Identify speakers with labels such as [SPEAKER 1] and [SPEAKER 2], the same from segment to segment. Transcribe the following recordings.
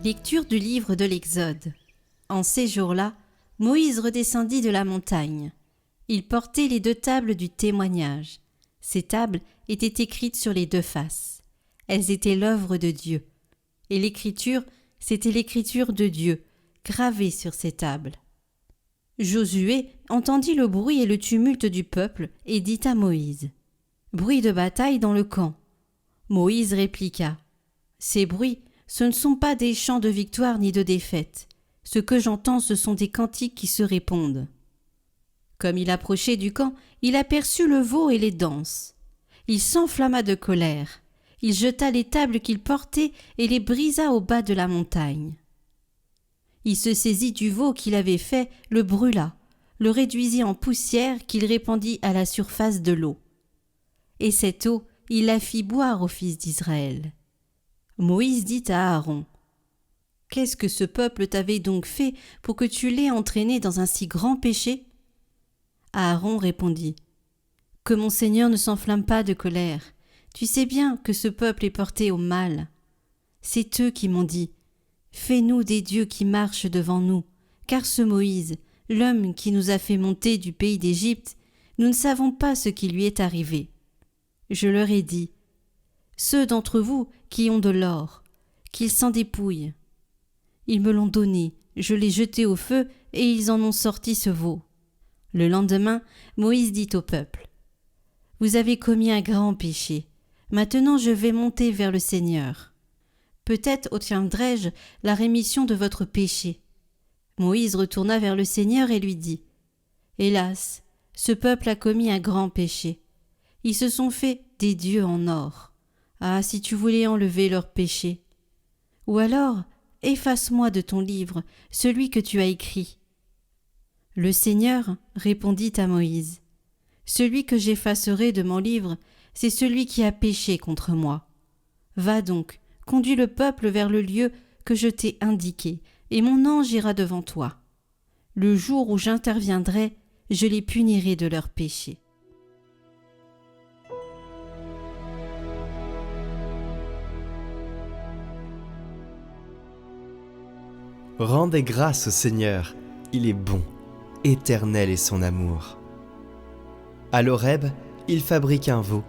[SPEAKER 1] Lecture du livre de l'Exode. En ces jours-là, Moïse redescendit de la montagne. Il portait les 2 tables du témoignage. Ces tables étaient écrites sur les 2 faces. Elles étaient l'œuvre de Dieu. Et l'écriture, c'était l'écriture de Dieu, gravée sur ces tables. Josué entendit le bruit et le tumulte du peuple et dit à Moïse : « Bruit de bataille dans le camp. » Moïse répliqua : « Ces bruits, ce ne sont pas des chants de victoire ni de défaite. Ce que j'entends, ce sont des cantiques qui se répondent. » Comme il approchait du camp, il aperçut le veau et les danses. Il s'enflamma de colère. Il jeta les tables qu'il portait et les brisa au bas de la montagne. Il se saisit du veau qu'il avait fait, le brûla, le réduisit en poussière qu'il répandit à la surface de l'eau. Et cette eau, il la fit boire aux fils d'Israël. Moïse dit à Aaron : « Qu'est-ce que ce peuple t'avait donc fait pour que tu l'aies entraîné dans un si grand péché ?» Aaron répondit : « Que mon Seigneur ne s'enflamme pas de colère. Tu sais bien que ce peuple est porté au mal. C'est eux qui m'ont dit : fais-nous des dieux qui marchent devant nous, car ce Moïse, l'homme qui nous a fait monter du pays d'Égypte, nous ne savons pas ce qui lui est arrivé. Je leur ai dit : ceux d'entre vous qui ont de l'or, qu'ils s'en dépouillent. Ils me l'ont donné, je l'ai jeté au feu et ils en ont sorti ce veau. Le lendemain, Moïse dit au peuple : vous avez commis un grand péché. Maintenant je vais monter vers le Seigneur. Peut-être obtiendrai-je la rémission de votre péché. Moïse retourna vers le Seigneur et lui dit : hélas, ce peuple a commis un grand péché. Ils se sont fait des dieux en or. Ah, si tu voulais enlever leur péché. Ou alors, efface-moi de ton livre celui que tu as écrit. Le Seigneur répondit à Moïse : celui que j'effacerai de mon livre, c'est celui qui a péché contre moi. Va donc, conduis le peuple vers le lieu que je t'ai indiqué, et mon ange ira devant toi. Le jour où j'interviendrai, je les punirai de leurs péchés.
[SPEAKER 2] Rendez grâce au Seigneur, il est bon, éternel est son amour. À l'Horeb, ils fabriquent un veau.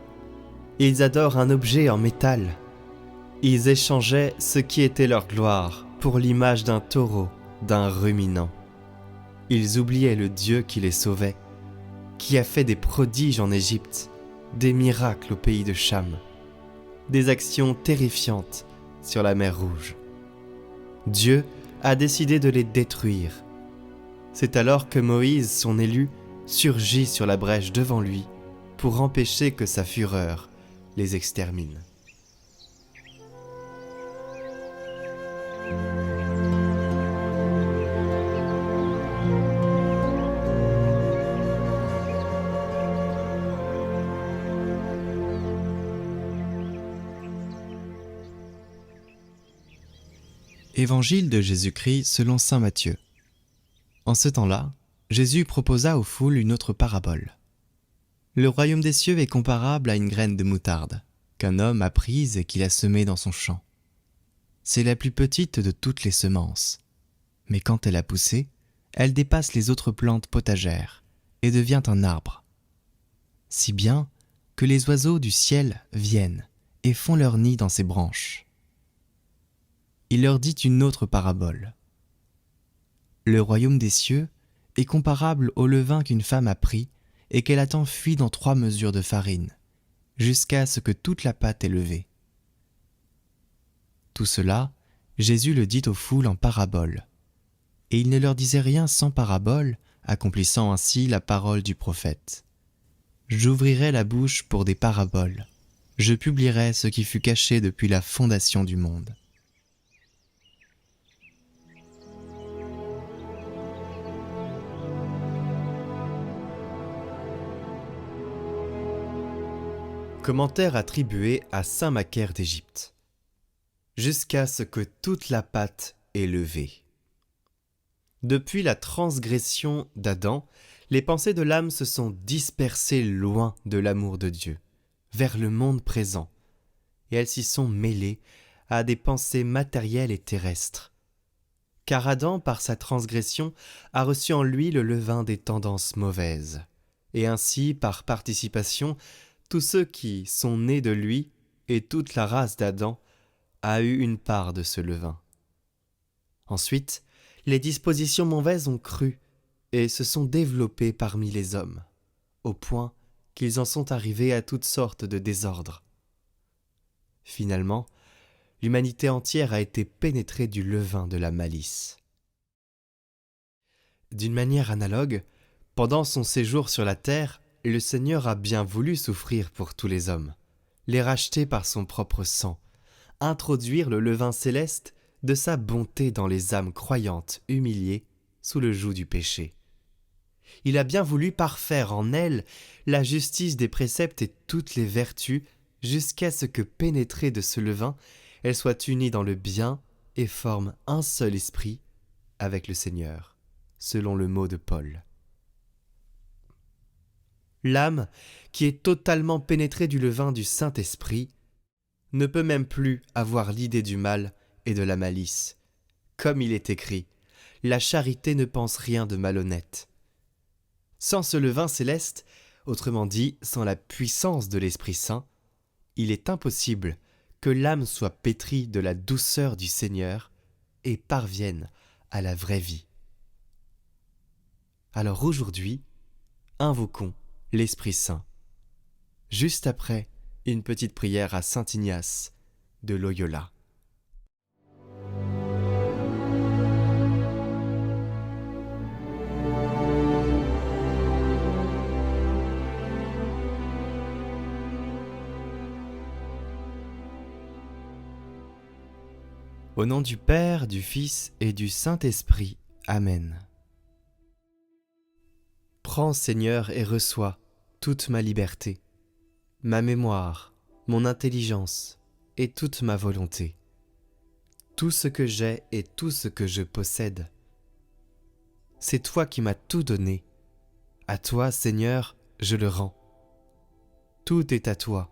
[SPEAKER 2] Ils adorent un objet en métal. Ils échangeaient ce qui était leur gloire pour l'image d'un taureau, d'un ruminant. Ils oubliaient le Dieu qui les sauvait, qui a fait des prodiges en Égypte, des miracles au pays de Cham, des actions terrifiantes sur la mer Rouge. Dieu a décidé de les détruire. C'est alors que Moïse, son élu, surgit sur la brèche devant lui pour empêcher que sa fureur les extermine.
[SPEAKER 3] Évangile de Jésus-Christ selon saint Matthieu. En ce temps-là, Jésus proposa aux foules une autre parabole. Le royaume des cieux est comparable à une graine de moutarde qu'un homme a prise et qu'il a semée dans son champ. C'est la plus petite de toutes les semences, mais quand elle a poussé, elle dépasse les autres plantes potagères et devient un arbre, si bien que les oiseaux du ciel viennent et font leur nid dans ses branches. Il leur dit une autre parabole. Le royaume des cieux est comparable au levain qu'une femme a pris et qu'elle a enfui dans 3 mesures de farine, jusqu'à ce que toute la pâte ait levé. Tout cela, Jésus le dit aux foules en parabole, et il ne leur disait rien sans parabole, accomplissant ainsi la parole du prophète. J'ouvrirai la bouche pour des paraboles, je publierai ce qui fut caché depuis la fondation du monde.
[SPEAKER 2] Commentaire attribué à saint Macaire d'Égypte. Jusqu'à ce que toute la pâte est levée. Depuis la transgression d'Adam, les pensées de l'âme se sont dispersées loin de l'amour de Dieu, vers le monde présent, et elles s'y sont mêlées à des pensées matérielles et terrestres. Car Adam, par sa transgression, a reçu en lui le levain des tendances mauvaises. Et ainsi, par participation, tous ceux qui sont nés de lui et toute la race d'Adam a eu une part de ce levain. Ensuite, les dispositions mauvaises ont cru et se sont développées parmi les hommes, au point qu'ils en sont arrivés à toutes sortes de désordres. Finalement, l'humanité entière a été pénétrée du levain de la malice. D'une manière analogue, pendant son séjour sur la terre, le Seigneur a bien voulu souffrir pour tous les hommes, les racheter par son propre sang, introduire le levain céleste de sa bonté dans les âmes croyantes humiliées sous le joug du péché. Il a bien voulu parfaire en elles la justice des préceptes et toutes les vertus jusqu'à ce que, pénétrée de ce levain, elles soient unies dans le bien et forment un seul esprit avec le Seigneur, selon le mot de Paul. L'âme, qui est totalement pénétrée du levain du Saint-Esprit, ne peut même plus avoir l'idée du mal et de la malice. Comme il est écrit, la charité ne pense rien de malhonnête. Sans ce levain céleste, autrement dit, sans la puissance de l'Esprit Saint, il est impossible que l'âme soit pétrie de la douceur du Seigneur et parvienne à la vraie vie. Alors aujourd'hui, invoquons l'Esprit Saint. Juste après, une petite prière à Saint Ignace de Loyola. Au nom du Père, du Fils et du Saint-Esprit. Amen. Prends, Seigneur, et reçois toute ma liberté, ma mémoire, mon intelligence et toute ma volonté, tout ce que j'ai et tout ce que je possède. C'est toi qui m'as tout donné. À toi, Seigneur, je le rends. Tout est à toi.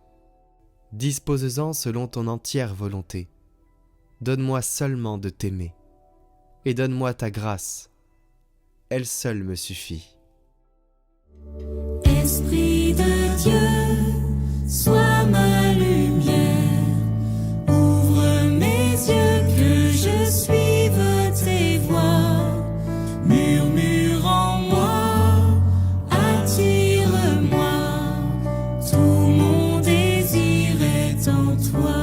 [SPEAKER 2] Dispose-en selon ton entière volonté. Donne-moi seulement de t'aimer, et donne-moi ta grâce. Elle seule me suffit.
[SPEAKER 4] Esprit de Dieu, sois ma lumière, ouvre mes yeux que je suive tes voies, murmure en moi, attire-moi, tout mon désir est en toi.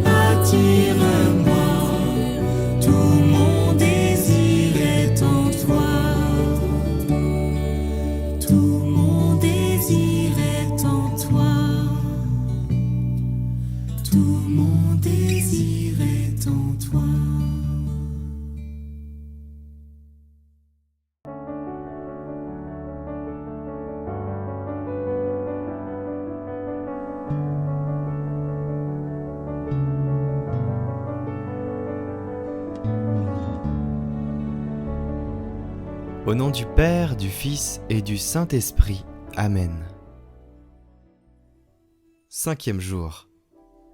[SPEAKER 4] Attire-moi, tout mon désir.
[SPEAKER 2] Au nom du Père, du Fils et du Saint-Esprit. Amen. 5e jour.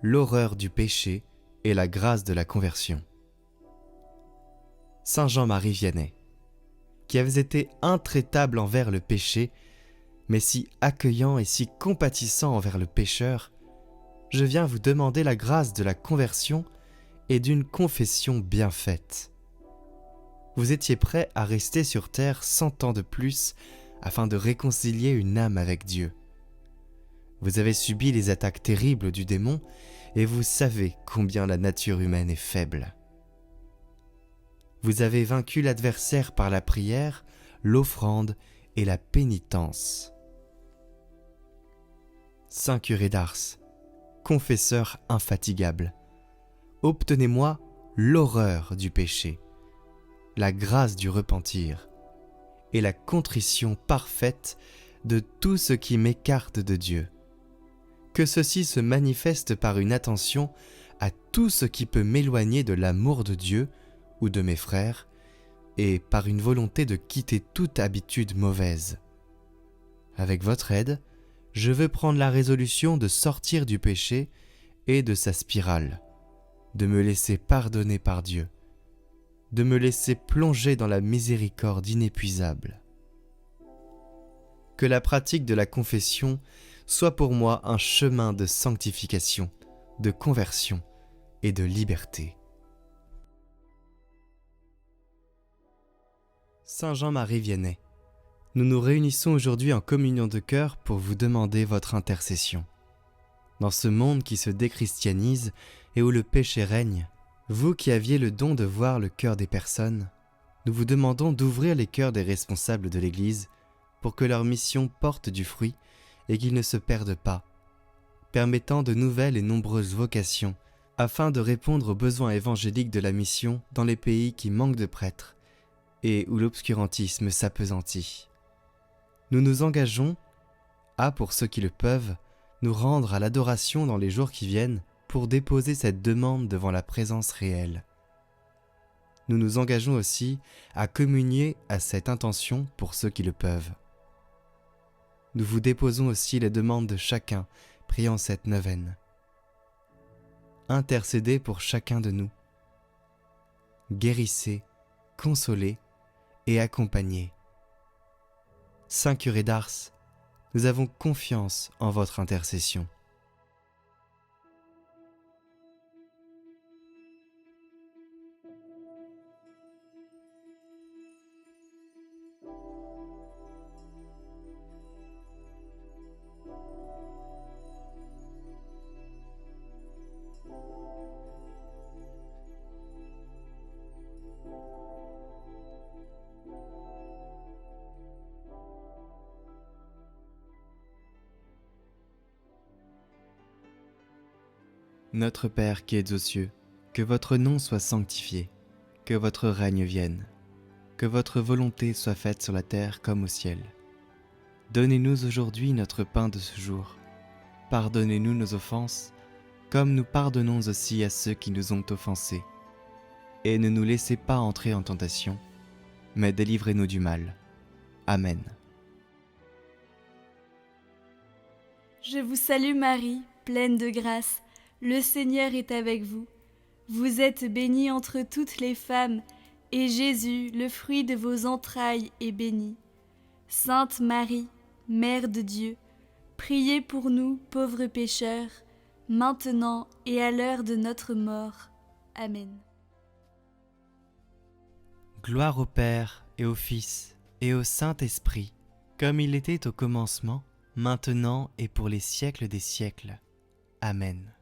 [SPEAKER 2] L'horreur du péché et la grâce de la conversion. Saint Jean-Marie Vianney, qui avez été intraitable envers le péché, mais si accueillant et si compatissant envers le pécheur, je viens vous demander la grâce de la conversion et d'une confession bien faite. Vous étiez prêt à rester sur terre 100 ans de plus afin de réconcilier une âme avec Dieu. Vous avez subi les attaques terribles du démon et vous savez combien la nature humaine est faible. Vous avez vaincu l'adversaire par la prière, l'offrande et la pénitence. Saint curé d'Ars, confesseur infatigable, obtenez-moi l'horreur du péché, la grâce du repentir et la contrition parfaite de tout ce qui m'écarte de Dieu. Que ceci se manifeste par une attention à tout ce qui peut m'éloigner de l'amour de Dieu ou de mes frères, et par une volonté de quitter toute habitude mauvaise. Avec votre aide, je veux prendre la résolution de sortir du péché et de sa spirale, de me laisser pardonner par Dieu, de me laisser plonger dans la miséricorde inépuisable. Que la pratique de la confession soit pour moi un chemin de sanctification, de conversion et de liberté. Saint Jean-Marie Vianney, nous nous réunissons aujourd'hui en communion de cœur pour vous demander votre intercession. Dans ce monde qui se déchristianise et où le péché règne, vous qui aviez le don de voir le cœur des personnes, nous vous demandons d'ouvrir les cœurs des responsables de l'Église pour que leur mission porte du fruit et qu'ils ne se perdent pas, permettant de nouvelles et nombreuses vocations afin de répondre aux besoins évangéliques de la mission dans les pays qui manquent de prêtres et où l'obscurantisme s'appesantit. Nous nous engageons à, pour ceux qui le peuvent, nous rendre à l'adoration dans les jours qui viennent pour déposer cette demande devant la présence réelle. Nous nous engageons aussi à communier à cette intention pour ceux qui le peuvent. Nous vous déposons aussi les demandes de chacun priant cette neuvaine. Intercédez pour chacun de nous. Guérissez, consolez et accompagnez. Saint curé d'Ars, nous avons confiance en votre intercession.
[SPEAKER 3] Notre Père qui es aux cieux, que votre nom soit sanctifié, que votre règne vienne, que votre volonté soit faite sur la terre comme au ciel. Donnez-nous aujourd'hui notre pain de ce jour. Pardonnez-nous nos offenses, comme nous pardonnons aussi à ceux qui nous ont offensés. Et ne nous laissez pas entrer en tentation, mais délivrez-nous du mal. Amen.
[SPEAKER 5] Je vous salue Marie, pleine de grâce. Le Seigneur est avec vous. Vous êtes bénie entre toutes les femmes, et Jésus, le fruit de vos entrailles, est béni. Sainte Marie, Mère de Dieu, priez pour nous, pauvres pécheurs, maintenant et à l'heure de notre mort. Amen.
[SPEAKER 2] Gloire au Père et au Fils et au Saint-Esprit, comme il était au commencement, maintenant et pour les siècles des siècles. Amen.